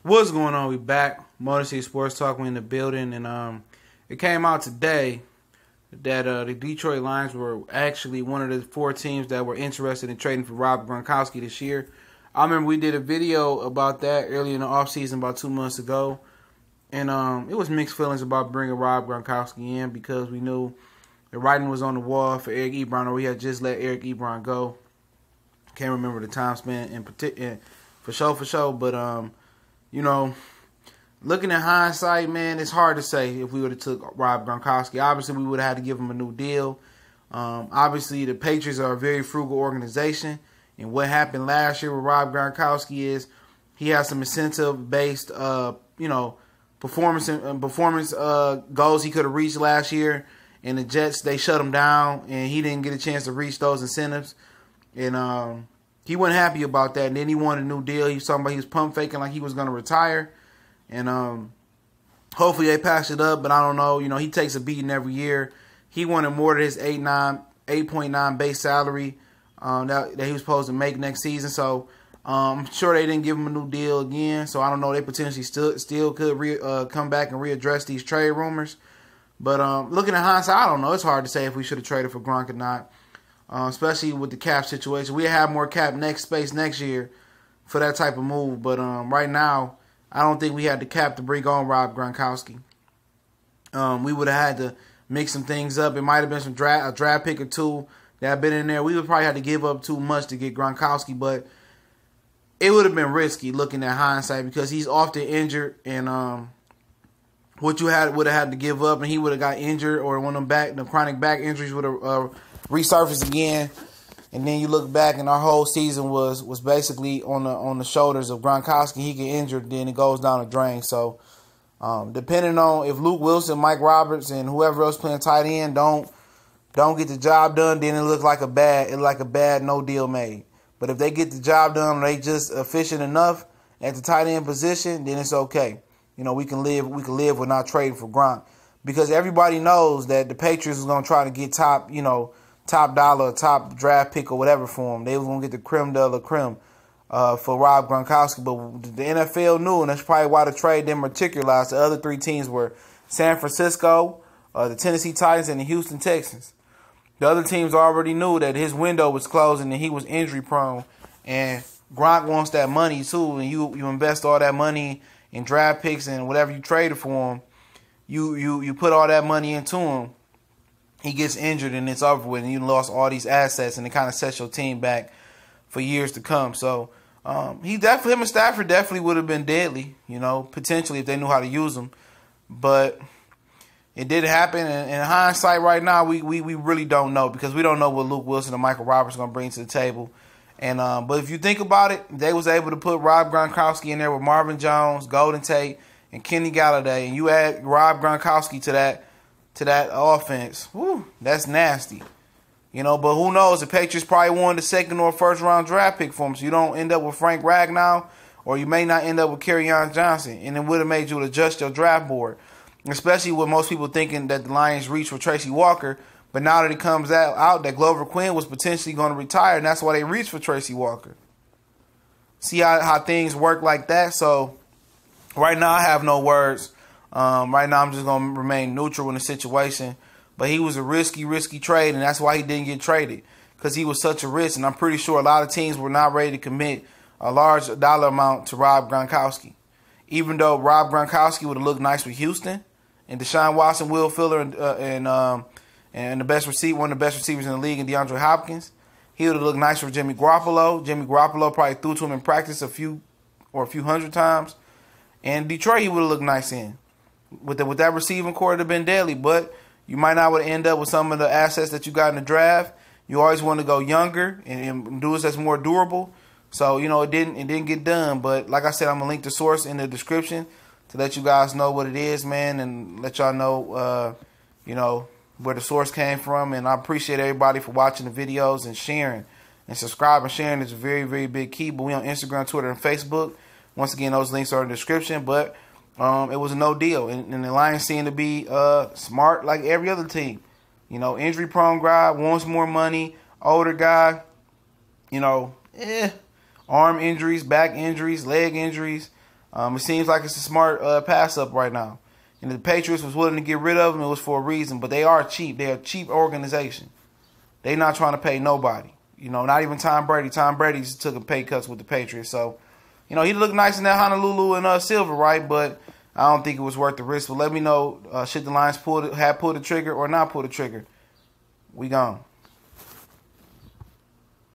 What's going on? We back. Motor City Sports Talk. We in the building, and it came out today that the Detroit Lions were actually one of the 4 teams that were interested in trading for Rob Gronkowski this year. I remember we did a video about that early in the offseason about 2 months ago, and it was mixed feelings about bringing Rob Gronkowski in because we knew the writing was on the wall for Eric Ebron, or we had just let Eric Ebron go. Can't remember the time span in particular, for sure, but you know, looking at hindsight, man, it's hard to say if we would have took Rob Gronkowski. Obviously, we would have had to give him a new deal. Obviously, the Patriots are a very frugal organization, and what happened last year with Rob Gronkowski is he has some incentive-based, performance goals he could have reached last year, and the Jets, they shut him down, and he didn't get a chance to reach those incentives, and he wasn't happy about that, and then he wanted a new deal. He was talking about he was pump faking like he was going to retire, and hopefully they patched it up, but I don't know. You know, he takes a beating every year. He wanted more than his 8.9 base salary that he was supposed to make next season, so I'm sure they didn't give him a new deal again, so I don't know. They potentially still could come back and readdress these trade rumors, but looking at hindsight, I don't know. It's hard to say if we should have traded for Gronk or not. Especially with the cap situation. We have more cap space next year for that type of move. But right now, I don't think we had the cap to bring on Rob Gronkowski. We would have had to mix some things up. It might have been a draft pick or two that have been in there. We would probably have to give up too much to get Gronkowski, but it would have been risky looking at hindsight because he's often injured, and what you would have had to give up, and he would have got injured, or one of the chronic back injuries would have resurface again, and then you look back and our whole season was basically on the shoulders of Gronkowski. He get injured, then it goes down the drain. So depending on if Luke Wilson, Mike Roberts, and whoever else playing tight end don't get the job done, then it look like a bad no deal made. But if they get the job done, or they just efficient enough at the tight end position, then it's okay. You know, we can live with not trading for Gronk, because everybody knows that the Patriots is going to try to get top dollar, top draft pick or whatever for him. They was going to get the creme de la creme for Rob Gronkowski. But the NFL knew, and that's probably why the trade didn't materialize. The other 3 teams were San Francisco, the Tennessee Titans, and the Houston Texans. The other teams already knew that his window was closing and he was injury prone. And Gronk wants that money too. And you invest all that money in draft picks and whatever you traded for him. You put all that money into him. He gets injured and it's over with, and you lost all these assets, and it kind of sets your team back for years to come. So him and Stafford definitely would have been deadly, potentially if they knew how to use them. But it didn't happen, and in hindsight right now, we really don't know, because we don't know what Luke Wilson and Michael Roberts are going to bring to the table. And but if you think about it, they was able to put Rob Gronkowski in there with Marvin Jones, Golden Tate, and Kenny Galladay, and you add Rob Gronkowski to that offense. Whew, that's nasty. But who knows? The Patriots probably wanted a second or first round draft pick for him, so you don't end up with Frank Ragnow, or you may not end up with Kerryon Johnson, and it would have made you adjust your draft board, especially with most people thinking that the Lions reached for Tracy Walker. But now that it comes out that Glover Quinn was potentially going to retire, and that's why they reached for Tracy Walker. See how things work like that? So right now I have no words. Right now I'm just going to remain neutral in the situation. But he was a risky trade, and that's why he didn't get traded, because he was such a risk. And I'm pretty sure a lot of teams were not ready to commit a large dollar amount to Rob Gronkowski. Even though Rob Gronkowski would have looked nice with Houston, and Deshaun Watson, Will Fuller, and one of the best receivers in the league, and DeAndre Hopkins, he would have looked nice for Jimmy Garoppolo. Jimmy Garoppolo probably threw to him in practice a few hundred times. And Detroit, he would have looked nice in. With that receiving core, it would have been deadly. But you might not would end up with some of the assets that you got in the draft. You always want to go younger and do it that's more durable. So, it didn't get done. But like I said, I'm going to link the source in the description to let you guys know what it is, man, and let y'all know, where the source came from. And I appreciate everybody for watching the videos and sharing. And subscribing. Sharing is a very, very big key. But we on Instagram, Twitter, and Facebook. Once again, those links are in the description. But it was a no deal. And the Lions seem to be smart like every other team. Injury-prone guy, wants more money, older guy, arm injuries, back injuries, leg injuries. It seems like it's a smart pass up right now. And the Patriots was willing to get rid of him. It was for a reason, but they are cheap. They're a cheap organization. They not trying to pay nobody. Not even Tom Brady. Tom Brady's took a pay cuts with the Patriots. So, he looked nice in that Honolulu and silver, right? But I don't think it was worth the risk. But let me know, should the Lions pull the trigger or not pull the trigger? We gone.